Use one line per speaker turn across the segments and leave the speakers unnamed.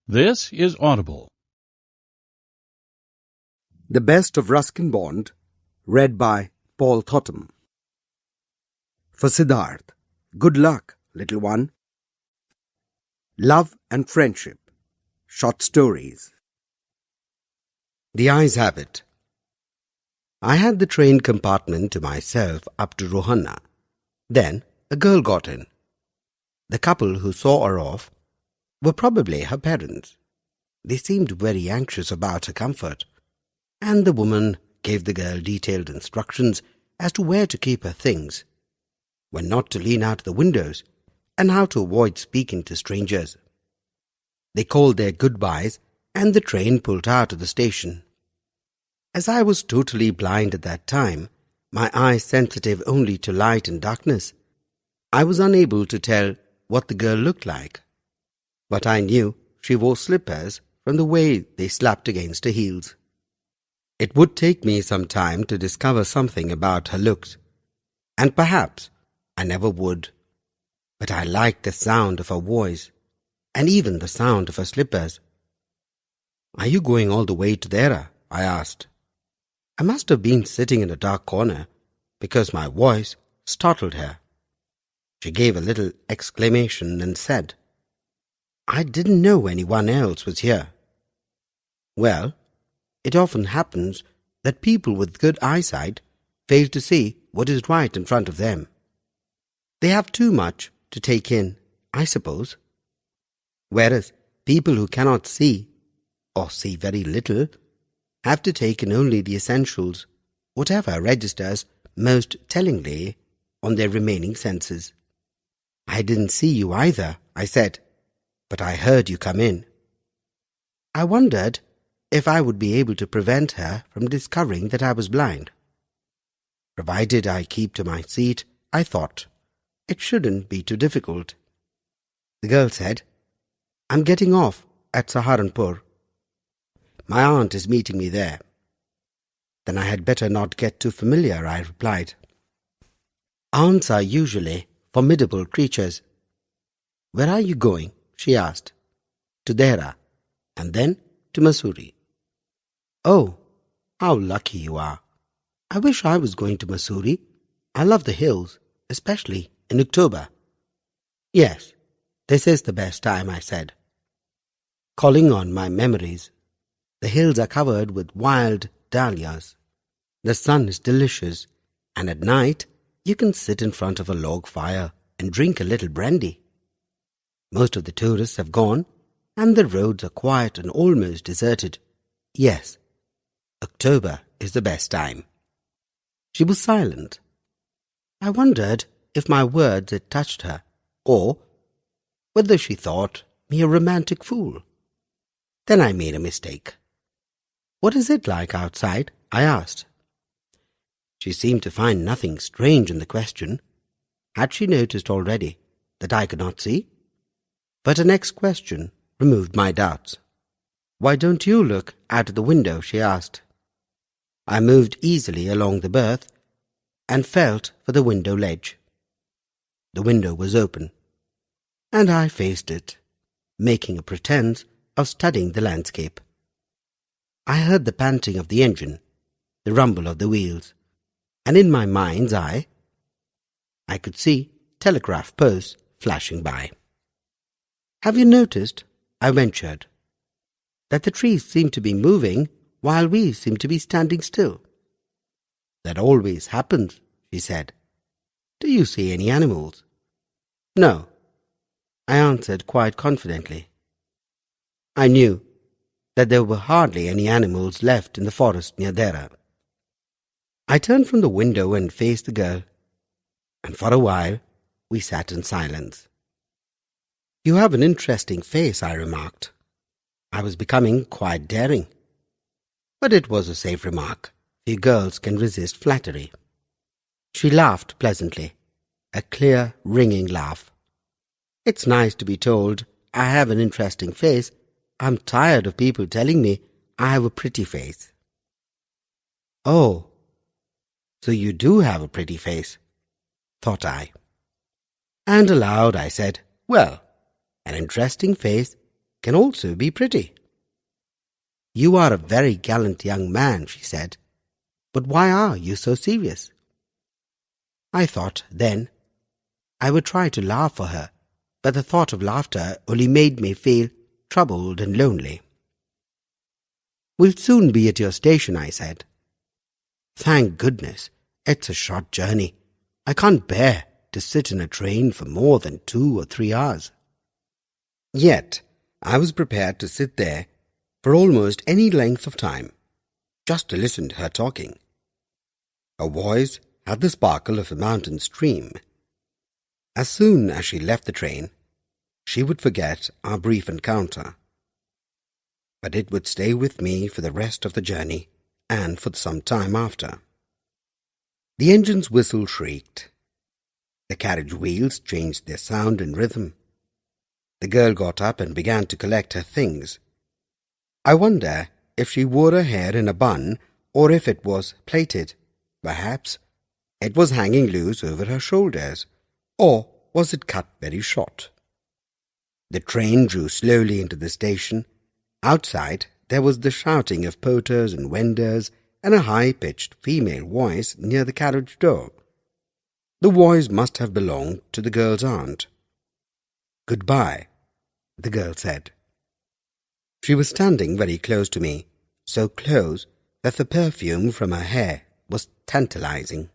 This is Audible.
The Best of Ruskin Bond, read by Paul Thotham. For Siddharth, good luck, little one. Love and Friendship, short stories. The ayes have it. I had the train compartment to myself up to Rohanna. Then a girl got in. The couple who saw her off were probably her parents. They seemed very anxious about her comfort, and the woman gave the girl detailed instructions as to where to keep her things, when not to lean out the windows, and how to avoid speaking to strangers. They called their goodbyes, and the train pulled out of the station. As I was totally blind at that time, my eyes sensitive only to light and darkness, I was unable to tell what the girl looked like. But I knew she wore slippers from the way they slapped against her heels. It would take me some time to discover something about her looks, and perhaps I never would. But I liked the sound of her voice, and even the sound of her slippers. "Are you going all the way to there?" I asked. I must have been sitting in a dark corner, because my voice startled her. She gave a little exclamation and said, "I didn't know anyone else was here." Well, it often happens that people with good eyesight fail to see what is right in front of them. They have too much to take in, I suppose. Whereas people who cannot see, or see very little, have to take in only the essentials, whatever registers most tellingly on their remaining senses. "I didn't see you either," I said, "but I heard you come in." I wondered if I would be able to prevent her from discovering that I was blind. Provided I keep to my seat, I thought, it shouldn't be too difficult. The girl said, "I'm getting off at Saharanpur. My aunt is meeting me there." "Then I had better not get too familiar," I replied. Aunts are usually formidable creatures. "Where are you going?" she asked. "To Dehra, and then to Mussoorie." "Oh, how lucky you are. I wish I was going to Mussoorie. I love the hills, especially in October." "Yes, this is the best time," I said, calling on my memories. "The hills are covered with wild dahlias. The sun is delicious, and at night you can sit in front of a log fire and drink a little brandy. Most of the tourists have gone, and the roads are quiet and almost deserted. Yes, October is the best time." She was silent. I wondered if my words had touched her, or whether she thought me a romantic fool. Then I made a mistake. "What is it like outside?" I asked. She seemed to find nothing strange in the question. Had she noticed already that I could not see? But her next question removed my doubts. "Why don't you look out of the window?" she asked. I moved easily along the berth and felt for the window ledge. The window was open, and I faced it, making a pretense of studying the landscape. I heard the panting of the engine, the rumble of the wheels, and in my mind's eye, I could see telegraph posts flashing by. "Have you noticed," I ventured, "that the trees seem to be moving while we seem to be standing still?" "That always happens," she said. "Do you see any animals?" "No," I answered quite confidently. I knew that there were hardly any animals left in the forest near Dehra. I turned from the window and faced the girl, and for a while we sat in silence. "You have an interesting face," I remarked. I was becoming quite daring. But it was a safe remark. Few girls can resist flattery. She laughed pleasantly, a clear, ringing laugh. "It's nice to be told I have an interesting face. I'm tired of people telling me I have a pretty face." "Oh, so you do have a pretty face," thought I. And aloud I said, "Well, an interesting face
can also be pretty. "You are a very gallant young man," she said, "but why are you so serious?" I thought then I would try to laugh for her, but the thought of laughter only made me feel troubled and lonely. "We'll soon be at your station," I said. "Thank goodness, it's a short journey. I can't bear to sit in a train for more than 2 or 3 hours. Yet I was prepared to sit there for almost any length of time, just to listen to her talking. Her voice had the sparkle of a mountain stream. As soon as she left the train, she would forget our brief encounter. But it would stay with me for the rest of the journey and for some time after. The engine's whistle shrieked. The carriage wheels changed their sound and rhythm. The girl got up and began to collect her things. I wonder if she wore her hair in a bun or if it was plaited. Perhaps it was hanging loose over her shoulders, or was it cut very short? The train drew slowly into the station. Outside there was the shouting of porters and vendors and a high-pitched female voice near the carriage door. The voice must have belonged to the girl's aunt. "Goodbye," the girl said. She was standing very close to me, so close that the perfume from her hair was tantalizing.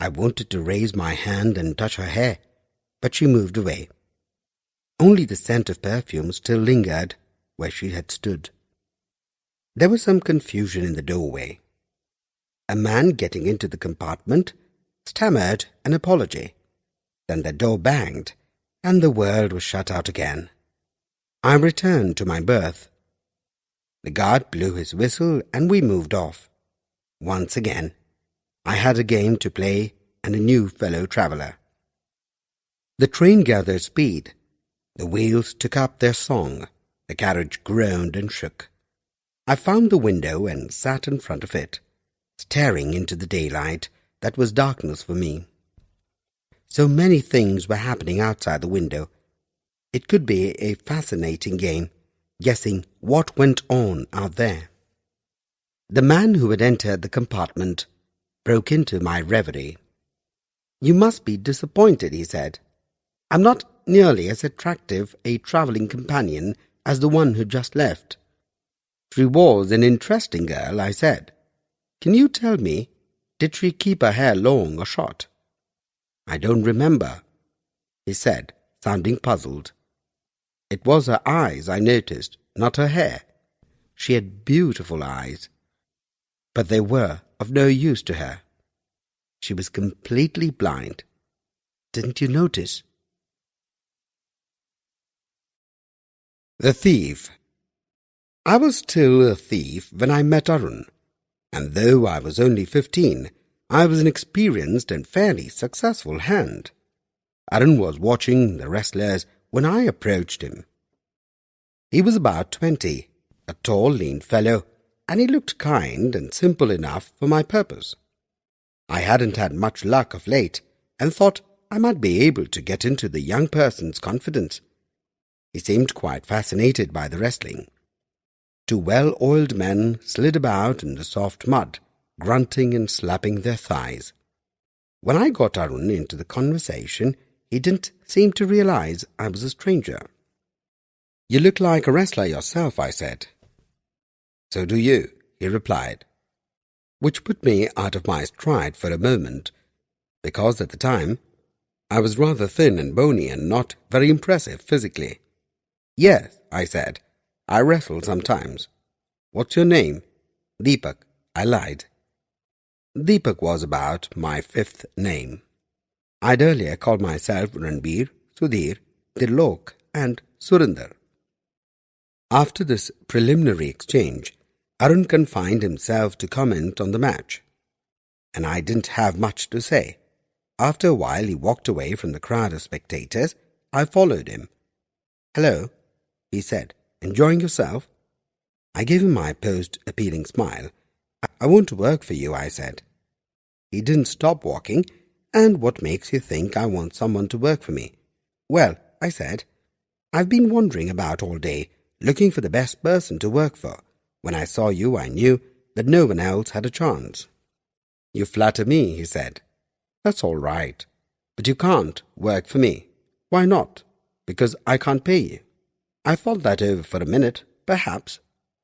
I wanted to raise my hand and touch her hair, but she moved away. Only the scent of perfume still lingered where she had stood. There was some confusion in the doorway. A man getting into the compartment stammered an apology. Then the door banged, and the world was shut out again. I returned to my berth. The guard blew his whistle and we moved off. Once again, I had a game to play and a new fellow traveller. The train gathered speed. The wheels took up their song. The carriage groaned and shook. I found the window and sat in front of it, staring into the daylight that was darkness for me. So many things were happening outside the window. It could be a fascinating game, guessing what went on out there. The man who had entered the compartment broke into my reverie. "You must be disappointed," he said. "I'm not nearly as attractive a travelling companion as the one who just left." "She was an interesting girl," I said. "Can you tell me, did she keep her hair long or short?" "I don't remember," he said, sounding puzzled. "It was her eyes I noticed, not her hair. She had beautiful eyes, but they were of no use to her. She was completely blind. Didn't you notice?" The Thief. I was still a thief when I met Arun, and though I was only 15, I was an experienced and fairly successful hand. Arun was watching the wrestlers when I approached him. He was about 20, a tall, lean fellow, and he looked kind and simple enough for my purpose. I hadn't had much luck of late, and thought I might be able to get into the young person's confidence. He seemed quite fascinated by the wrestling. 2 well-oiled men slid about in the soft mud, grunting and slapping their thighs. When I got Arun into the conversation, he didn't seem to realize I was a stranger. "You look like a wrestler yourself," I said. "So do you," he replied, which put me out of my stride for a moment, because at the time I was rather thin and bony and not very impressive physically. "Yes," I said, "I wrestle sometimes." "What's your name?" "Deepak," I lied. Deepak was about my 5th name. I'd earlier called myself Ranbir, Sudhir, Dirlok, and Surinder. After this preliminary exchange, Arun confined himself to comment on the match, and I didn't have much to say. After a while he walked away from the crowd of spectators. I followed him. "Hello," he said. "Enjoying yourself?" I gave him my post-appealing smile. "I want to work for you," I said. He didn't stop walking. "And what makes you think I want someone to work for me?" "Well," I said, I've been wandering about all day, looking for the best person to work for. When I saw you, I knew that no one else had a chance." "You flatter me," he said. "That's all right. But you can't work for me." "Why not?" "Because I can't pay you." I thought that over for a minute. Perhaps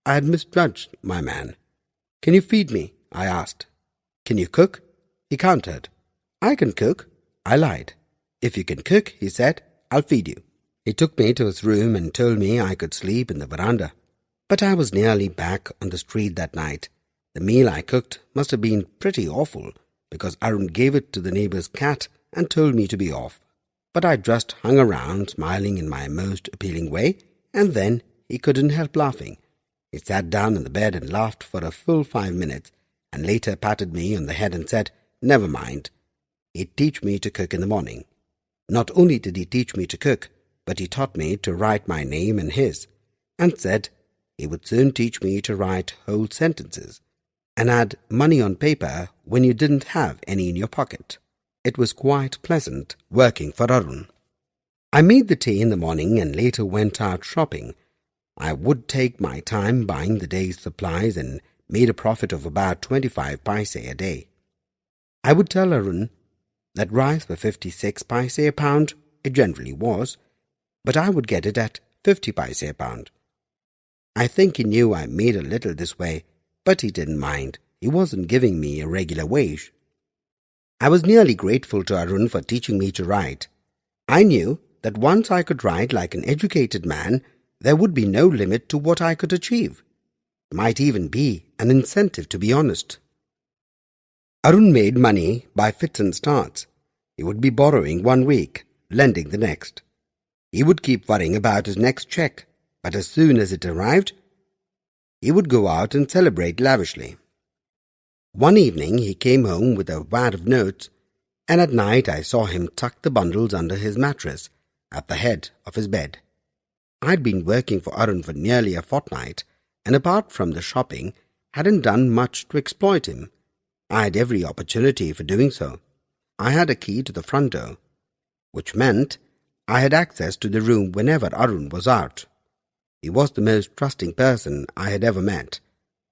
I had misjudged my man. "Can you feed me?" I asked. "Can you cook?" He countered. "I can cook." I lied. "If you can cook," he said, "I'll feed you." He took me to his room and told me I could sleep in the veranda. But I was nearly back on the street that night. The meal I cooked must have been pretty awful, because Arun gave it to the neighbor's cat and told me to be off. But I just hung around, smiling in my most appealing way, and then he couldn't help laughing. He sat down on the bed and laughed for a full 5 minutes, and later patted me on the head and said, "Never mind. He'd teach me to cook in the morning." Not only did he teach me to cook, but he taught me to write my name and his, and said he would soon teach me to write whole sentences and add money on paper when you didn't have any in your pocket. It was quite pleasant working for Arun. I made the tea in the morning and later went out shopping. I would take my time buying the day's supplies and made a profit of about 25 paise a day. I would tell Arun that rice was 56 paise a pound. It generally was, but I would get it at 50 paise a pound. I think he knew I made a little this way, but he didn't mind. He wasn't giving me a regular wage. I was nearly grateful to Arun for teaching me to write. I knew that once I could write like an educated man, there would be no limit to what I could achieve. It might even be an incentive to be honest. Arun made money by fits and starts. He would be borrowing 1 week, lending the next. He would keep worrying about his next check, but as soon as it arrived, he would go out and celebrate lavishly. One evening he came home with a wad of notes, and at night I saw him tuck the bundles under his mattress at the head of his bed. I'd been working for Arun for nearly a fortnight, and apart from the shopping, hadn't done much to exploit him. I had every opportunity for doing so. I had a key to the front door, which meant I had access to the room whenever Arun was out. He was the most trusting person I had ever met,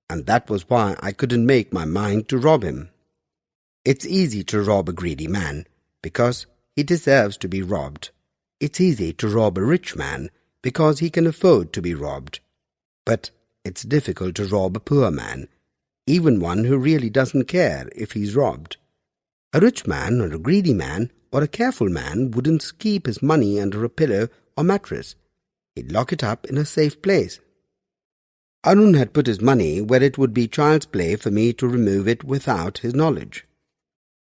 and that was why I couldn't make my mind to rob him. It's easy to rob a greedy man, because he deserves to be robbed. It's easy to rob a rich man, because he can afford to be robbed. But it's difficult to rob a poor man, even one who really doesn't care if he's robbed. A rich man or a greedy man or a careful man wouldn't keep his money under a pillow or mattress. He'd lock it up in a safe place. Arun had put his money where it would be child's play for me to remove it without his knowledge.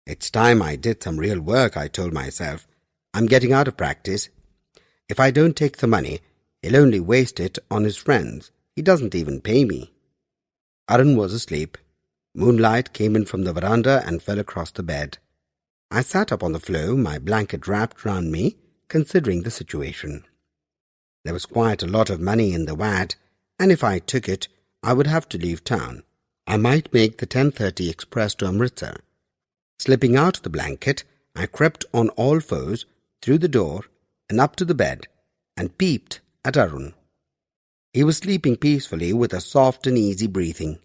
It's time I did some real work, I told myself. I'm getting out of practice. If I don't take the money, he'll only waste it on his friends. He doesn't even pay me. Arun was asleep. Moonlight came in from the veranda and fell across the bed. I sat up on the floor, my blanket wrapped round me, considering the situation. There was quite a lot of money in the wad, and if I took it, I would have to leave town. I might make the 10:30 express to Amritsar. Slipping out of the blanket, I crept on all fours through the door and up to the bed and peeped at Arun. He was sleeping peacefully with a soft and easy breathing.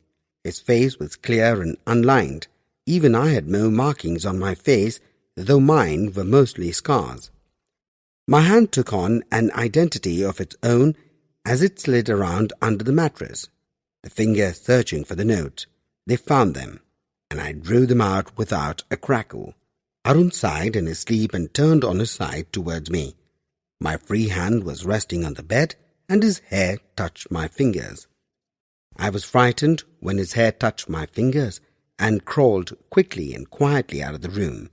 His face was clear and unlined. Even I had no markings on my face, though mine were mostly scars. My hand took on an identity of its own as it slid around under the mattress, the fingers searching for the notes. They found them, and I drew them out without a crackle. Arun sighed in his sleep and turned on his side towards me. My free hand was resting on the bed, and his hair touched my fingers. I was frightened when his hair touched my fingers and crawled quickly and quietly out of the room.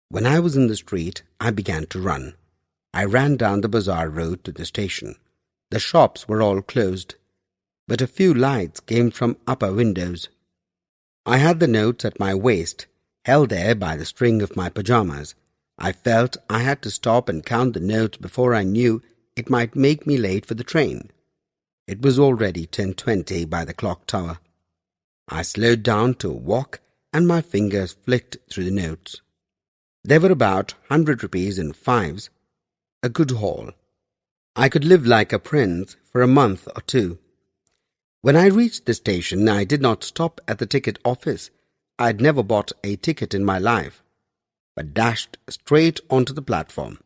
When I was in the street, I began to run. I ran down the bazaar road to the station. The shops were all closed, but a few lights came from upper windows. I had the notes at my waist, held there by the string of my pajamas. I felt I had to stop and count the notes before I knew it might make me late for the train. It was already 10:20 by the clock tower. I slowed down to a walk, and my fingers flicked through the notes. There were about 100 rupees in fives, a good haul. I could live like a prince for a month or two. When I reached the station, I did not stop at the ticket office. I had never bought a ticket in my life, but dashed straight onto the platform.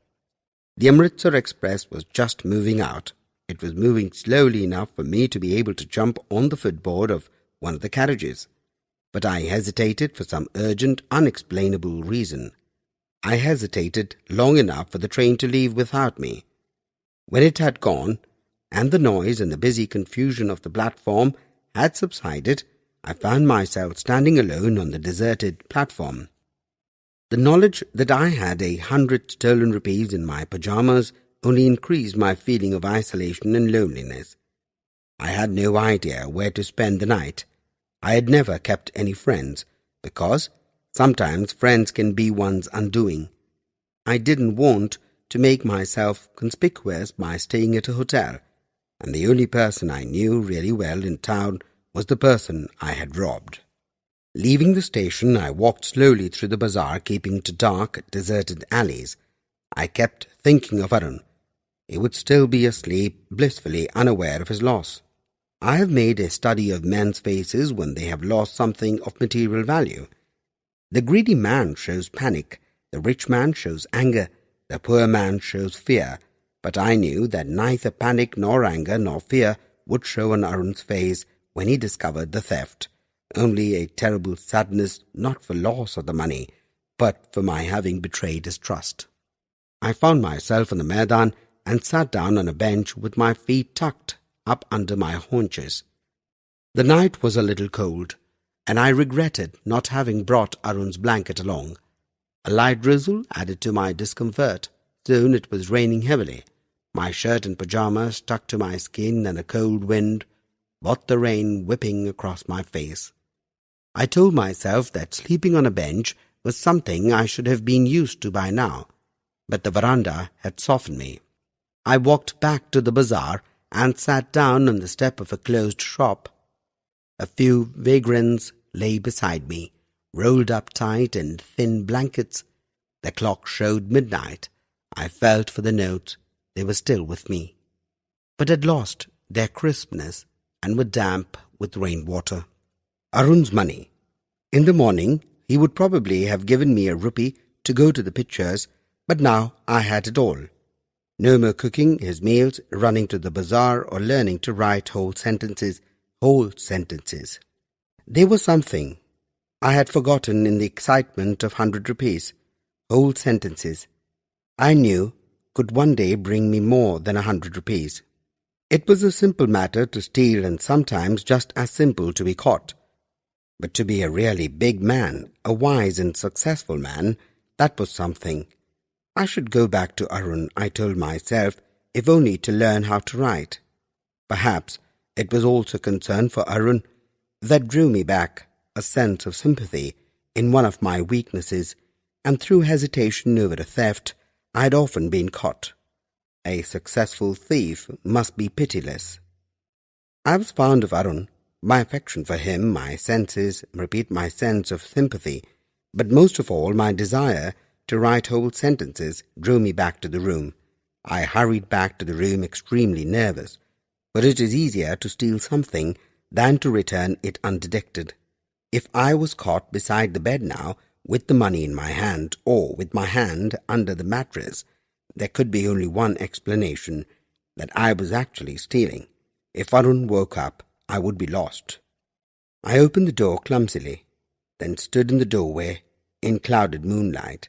The Amritsar Express was just moving out. It was moving slowly enough for me to be able to jump on the footboard of one of the carriages. But I hesitated for some urgent, unexplainable reason. I hesitated long enough for the train to leave without me. When it had gone, and the noise and the busy confusion of the platform had subsided, I found myself standing alone on the deserted platform. The knowledge that I had 100 stolen rupees in my pyjamas only increased my feeling of isolation and loneliness. I had no idea where to spend the night. I had never kept any friends, because sometimes friends can be one's undoing. I didn't want to make myself conspicuous by staying at a hotel, and the only person I knew really well in town was the person I had robbed. Leaving the station, I walked slowly through the bazaar, keeping to dark, deserted alleys. I kept thinking of Arun. He would still be asleep, blissfully unaware of his loss. I have made a study of men's faces when they have lost something of material value. The greedy man shows panic, the rich man shows anger, the poor man shows fear, but I knew that neither panic nor anger nor fear would show on Arun's face when he discovered the theft. Only a terrible sadness, not for loss of the money, but for my having betrayed his trust. I found myself in the Maidan and sat down on a bench with my feet tucked up under my haunches. The night was a little cold, and I regretted not having brought Arun's blanket along. A light drizzle added to my discomfort. Soon it was raining heavily. My shirt and pyjamas stuck to my skin, and a cold wind brought the rain whipping across my face. I told myself that sleeping on a bench was something I should have been used to by now, but the veranda had softened me. I walked back to the bazaar and sat down on the step of a closed shop. A few vagrants lay beside me, rolled up tight in thin blankets. The clock showed midnight. I felt for the notes. They were still with me, but had lost their crispness and were damp with rainwater. Aruns Money. In the morning, he would probably have given me a rupee to go to the pictures, but now I had it all. No more cooking his meals, running to the bazaar, or learning to write whole sentences. They were something I had forgotten in the excitement of 100 rupees. Whole sentences, I knew, could one day bring me more than 100 rupees. It was a simple matter to steal, and sometimes just as simple to be caught. But to be a really big man, a wise and successful man, that was something. I should go back to Arun, I told myself, if only to learn how to write. Perhaps it was also concern for Arun that drew me back, a sense of sympathy in one of my weaknesses, and through hesitation over a theft I had often been caught. A successful thief must be pitiless. I was fond of Arun, my affection for him, my sense of sympathy, but most of all my desire to write whole sentences drew me back to the room. I hurried back to the room extremely nervous, for it is easier to steal something than to return it undetected. If I was caught beside the bed now, with the money in my hand, or with my hand under the mattress, there could be only one explanation, that I was actually stealing. If Arun woke up, I would be lost. I opened the door clumsily, then stood in the doorway in clouded moonlight.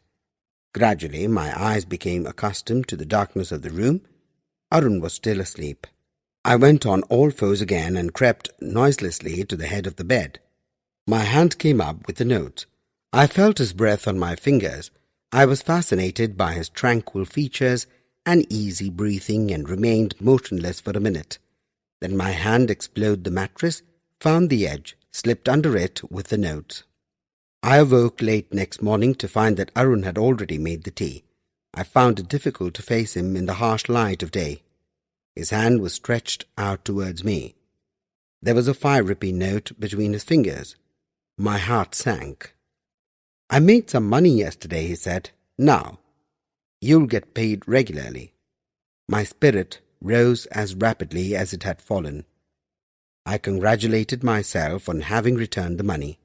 Gradually my eyes became accustomed to the darkness of the room. Arun was still asleep. I went on all fours again and crept noiselessly to the head of the bed. My hand came up with the note. I felt his breath on my fingers. I was fascinated by his tranquil features and easy breathing, and remained motionless for a minute. Then my hand explored the mattress, found the edge, slipped under it with the notes. I awoke late next morning to find that Arun had already made the tea. I found it difficult to face him in the harsh light of day. His hand was stretched out towards me. There was a 5 rupee note between his fingers. My heart sank. I made some money yesterday, he said. Now, you'll get paid regularly. My spirit rose as rapidly as it had fallen. I congratulated myself on having returned the money.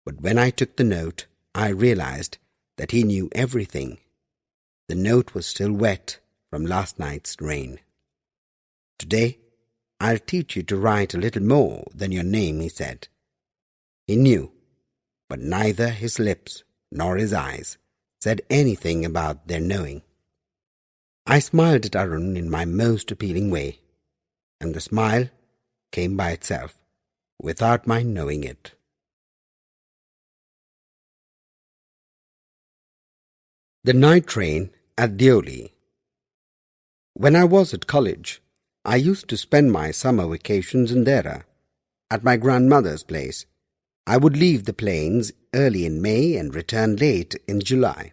But when I took the note, I realized that he knew everything. The note was still wet from last night's rain. "Today, I'll teach you to write a little more than your name," he said. He knew, but neither his lips nor his eyes said anything about their knowing. I smiled at Arun in my most appealing way, and the smile came by itself, without my knowing it. The night train at Deoli. When I was at college, I used to spend my summer vacations in Dera, at my grandmother's place. I would leave the plains early in May and return late in July.